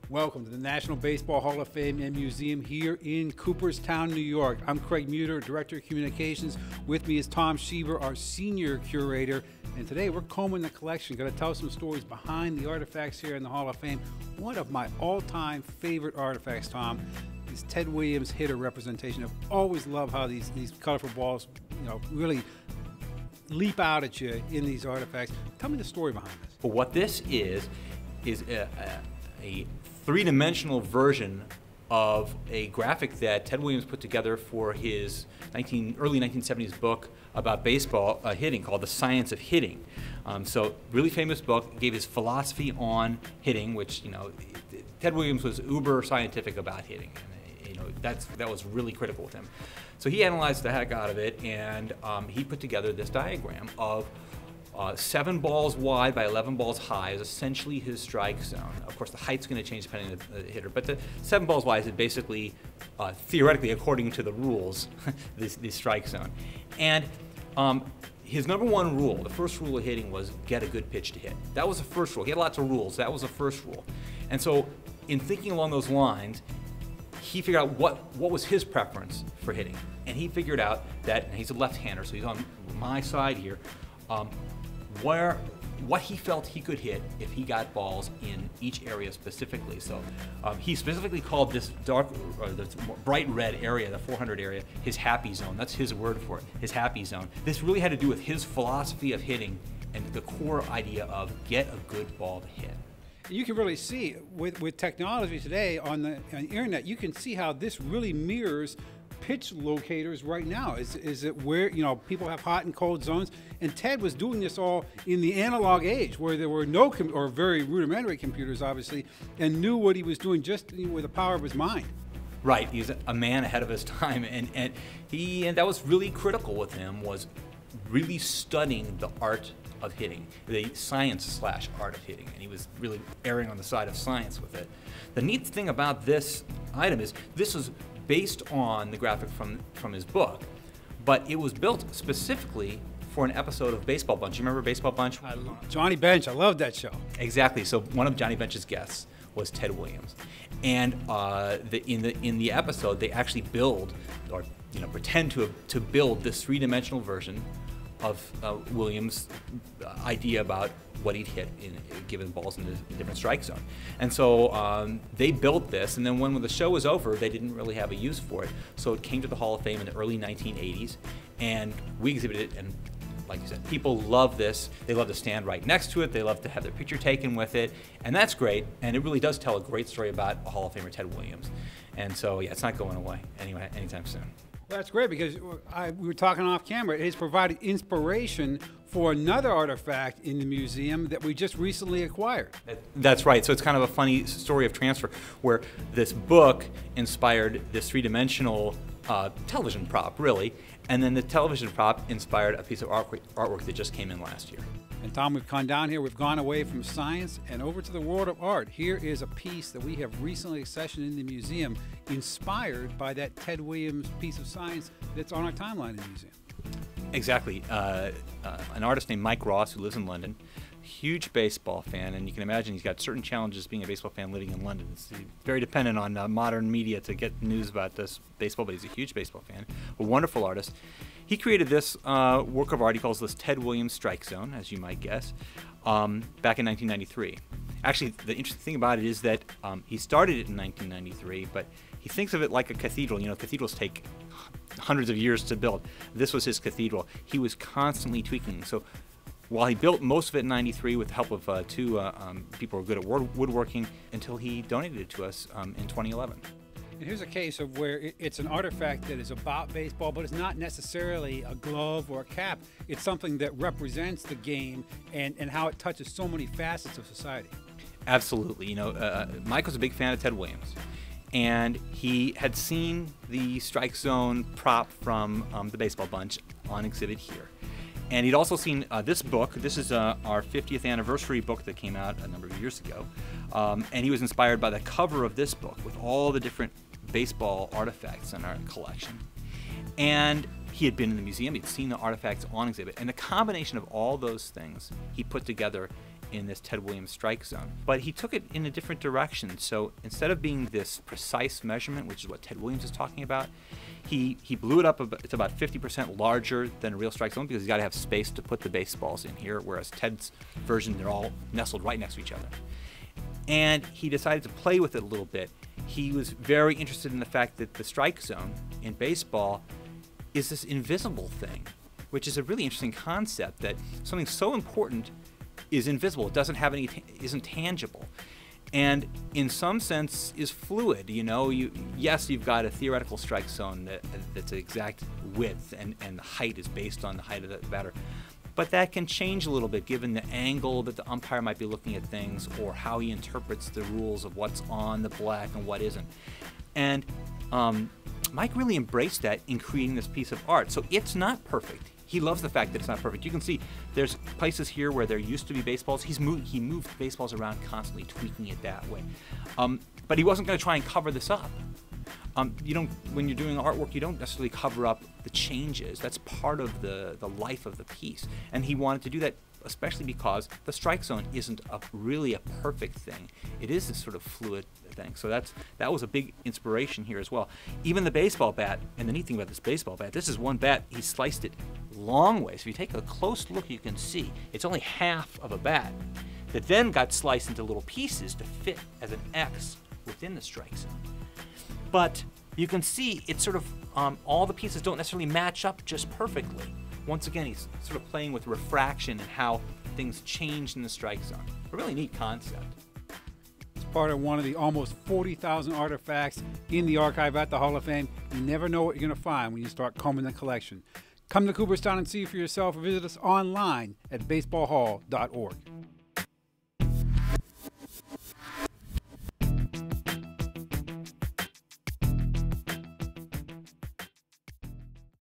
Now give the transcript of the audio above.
Welcome to the National Baseball Hall of Fame and Museum here in Cooperstown, New York. I'm Craig Muder, Director of Communications. With me is Tom Shieber, our Senior Curator. And today we're combing the collection, going to tell some stories behind the artifacts here in the Hall of Fame. One of my all-time favorite artifacts, Tom, is Ted Williams hitter representation. I've always loved how these colorful balls, really leap out at you in these artifacts. Tell me the story behind this. Well, what this is a three-dimensional version of a graphic that Ted Williams put together for his early 1970s book about baseball hitting called The Science of Hitting. So really famous book, gave his philosophy on hitting, which, Ted Williams was uber scientific about hitting. And, that was really critical with him. So he analyzed the heck out of it, and he put together this diagram of 7 balls wide by 11 balls high is essentially his strike zone. Of course, the height's going to change depending on the hitter, but the 7 balls wide is basically, theoretically, according to the rules, the strike zone. And his number one rule, the first rule of hitting, was get a good pitch to hit. That was the first rule. He had lots of rules. That was the first rule. And so, in thinking along those lines, he figured out what was his preference for hitting. And he figured out that, and he's a left-hander, so he's on my side here, what he felt he could hit if he got balls in each area specifically. So he specifically called this this bright red area, the 400 area, his happy zone. That's his word for it, his happy zone. This really had to do with his philosophy of hitting and the core idea of get a good ball to hit. You can really see with technology today on the internet, you can see how this really mirrors pitch locators right now. Is it where people have hot and cold zones, and Ted was doing this all in the analog age where there were no or very rudimentary computers, obviously, and knew what he was doing just with the power of his mind. Right, he's a man ahead of his time, and that was really critical with him, was really studying the art of hitting, the science/art of hitting, and he was really erring on the side of science with it. The neat thing about this item is this was based on the graphic from his book, but it was built specifically for an episode of Baseball Bunch. You remember Baseball Bunch? Johnny Bench, I love that show. Exactly. So one of Johnny Bench's guests was Ted Williams, and in the episode they actually build or pretend to build this three-dimensional version of Williams' idea about what he'd hit in given balls in a different strike zone. And so they built this, and then when the show was over, they didn't really have a use for it. So it came to the Hall of Fame in the early 1980s, and we exhibited it, and like you said, people love this. They love to stand right next to it. They love to have their picture taken with it, and that's great, and it really does tell a great story about a Hall of Famer, Ted Williams. And so, yeah, it's not going away anytime soon. Well, that's great, because we were talking off camera. It has provided inspiration for another artifact in the museum that we just recently acquired. That's right. So it's kind of a funny story of transfer, where this book inspired this three-dimensional television prop, really, and then the television prop inspired a piece of artwork that just came in last year. And Tom, we've gone down here, we've gone away from science and over to the world of art. Here is a piece that we have recently accessioned in the museum, inspired by that Ted Williams piece of science that's on our timeline in the museum. Exactly. An artist named Mike Ross, who lives in London, huge baseball fan, and you can imagine he's got certain challenges being a baseball fan living in London. He's very dependent on modern media to get news about this baseball, but he's a huge baseball fan, a wonderful artist. He created this work of art. He calls this Ted Williams Strike Zone, as you might guess, back in 1993. Actually, the interesting thing about it is that he started it in 1993, but he thinks of it like a cathedral. Cathedrals take hundreds of years to build. This was his cathedral. He was constantly tweaking. So while he built most of it in '93 with the help of two people who are good at woodworking, until he donated it to us in 2011. And here's a case of where it's an artifact that is about baseball, but it's not necessarily a glove or a cap. It's something that represents the game and how it touches so many facets of society. Absolutely. Mike was a big fan of Ted Williams, and he had seen the strike zone prop from the Baseball Bunch on exhibit here. And he'd also seen this book. This is our 50th anniversary book that came out a number of years ago. And he was inspired by the cover of this book with all the different baseball artifacts in our collection. And he had been in the museum, he'd seen the artifacts on exhibit, and the combination of all those things he put together in this Ted Williams strike zone. But he took it in a different direction. So instead of being this precise measurement, which is what Ted Williams is talking about, he blew it up. It's about 50% larger than a real strike zone because he's got to have space to put the baseballs in here, whereas Ted's version, they're all nestled right next to each other. And he decided to play with it a little bit. He was very interested in the fact that the strike zone in baseball is this invisible thing, which is a really interesting concept, that something so important is invisible. It doesn't have any, isn't tangible, and in some sense is fluid. You know, yes, you've got a theoretical strike zone that's an exact width, and the height is based on the height of the batter, but that can change a little bit given the angle that the umpire might be looking at things, or how he interprets the rules of what's on the black and what isn't. And Mike really embraced that in creating this piece of art. So it's not perfect. He loves the fact that it's not perfect. You can see there's places here where there used to be baseballs. He moved baseballs around constantly, tweaking it that way. But he wasn't going to try and cover this up. When you're doing artwork, you don't necessarily cover up the changes. That's part of the life of the piece. And he wanted to do that, especially because the strike zone isn't really a perfect thing. It is this sort of fluid thing. So that was a big inspiration here as well. Even the baseball bat, and the neat thing about this baseball bat, this is one bat, he sliced it long way. So if you take a close look, you can see it's only half of a bat that then got sliced into little pieces to fit as an X within the strike zone. But you can see it's sort of, all the pieces don't necessarily match up just perfectly. Once again, he's sort of playing with refraction and how things change in the strike zone. A really neat concept. It's part of one of the almost 40,000 artifacts in the archive at the Hall of Fame. You never know what you're going to find when you start combing the collection. Come to Cooperstown and see for yourself, or visit us online at baseballhall.org.